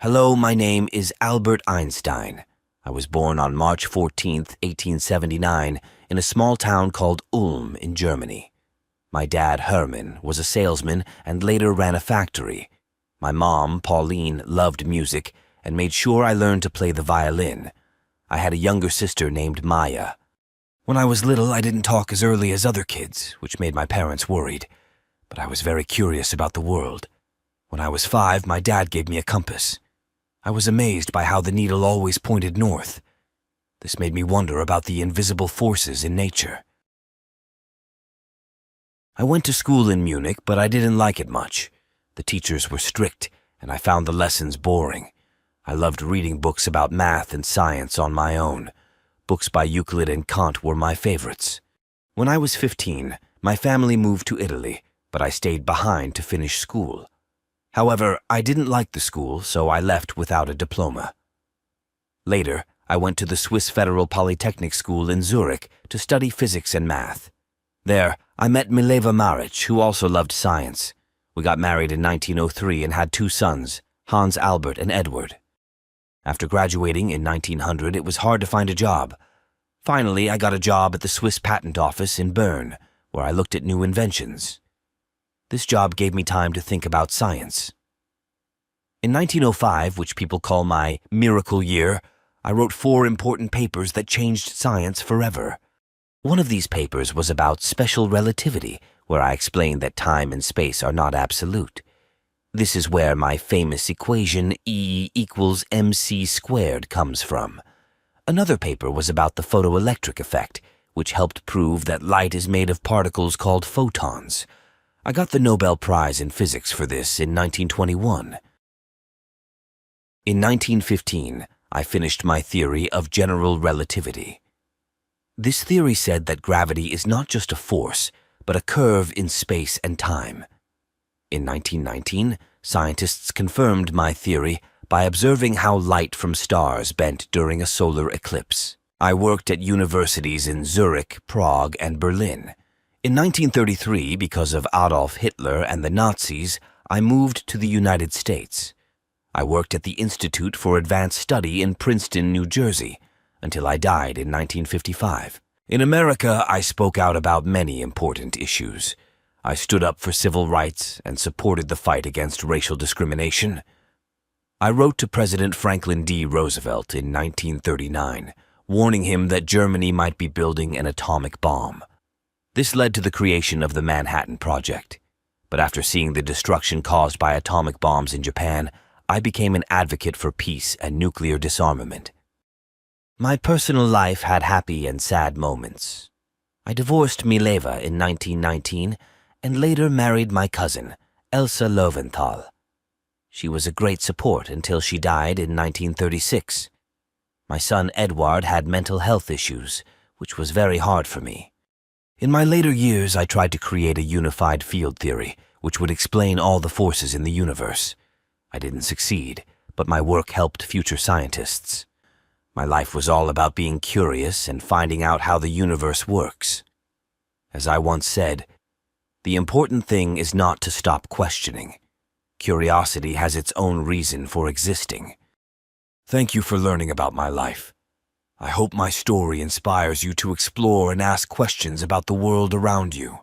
Hello, my name is Albert Einstein. I was born on March 14th, 1879, in a small town called Ulm in Germany. My dad, Hermann, was a salesman and later ran a factory. My mom, Pauline, loved music and made sure I learned to play the violin. I had a younger sister named Maya. When I was little, I didn't talk as early as other kids, which made my parents worried. But I was very curious about the world. When I was 5, my dad gave me a compass. I was amazed by how the needle always pointed north. This made me wonder about the invisible forces in nature. I went to school in Munich, but I didn't like it much. The teachers were strict, and I found the lessons boring. I loved reading books about math and science on my own. Books by Euclid and Kant were my favorites. When I was 15, my family moved to Italy, but I stayed behind to finish school. However, I didn't like the school, so I left without a diploma. Later, I went to the Swiss Federal Polytechnic School in Zurich to study physics and math. There, I met Mileva Maric, who also loved science. We got married in 1903 and had 2 sons, Hans Albert and Edward. After graduating in 1900, it was hard to find a job. Finally, I got a job at the Swiss Patent Office in Bern, where I looked at new inventions. This job gave me time to think about science. In 1905, which people call my miracle year, I wrote 4 important papers that changed science forever. One of these papers was about special relativity, where I explained that time and space are not absolute. This is where my famous equation E equals mc squared comes from. Another paper was about the photoelectric effect, which helped prove that light is made of particles called photons. I got the Nobel Prize in Physics for this in 1921. In 1915, I finished my theory of general relativity. This theory said that gravity is not just a force, but a curve in space and time. In 1919, scientists confirmed my theory by observing how light from stars bent during a solar eclipse. I worked at universities in Zurich, Prague, and Berlin. In 1933, because of Adolf Hitler and the Nazis, I moved to the United States. I worked at the Institute for Advanced Study in Princeton, New Jersey, until I died in 1955. In America, I spoke out about many important issues. I stood up for civil rights and supported the fight against racial discrimination. I wrote to President Franklin D. Roosevelt in 1939, warning him that Germany might be building an atomic bomb. This led to the creation of the Manhattan Project. But after seeing the destruction caused by atomic bombs in Japan, I became an advocate for peace and nuclear disarmament. My personal life had happy and sad moments. I divorced Mileva in 1919 and later married my cousin, Else Löwenthal. She was a great support until she died in 1936. My son Edward had mental health issues, which was very hard for me. In my later years, I tried to create a unified field theory, which would explain all the forces in the universe. I didn't succeed, but my work helped future scientists. My life was all about being curious and finding out how the universe works. As I once said, the important thing is not to stop questioning. Curiosity has its own reason for existing. Thank you for learning about my life. I hope my story inspires you to explore and ask questions about the world around you.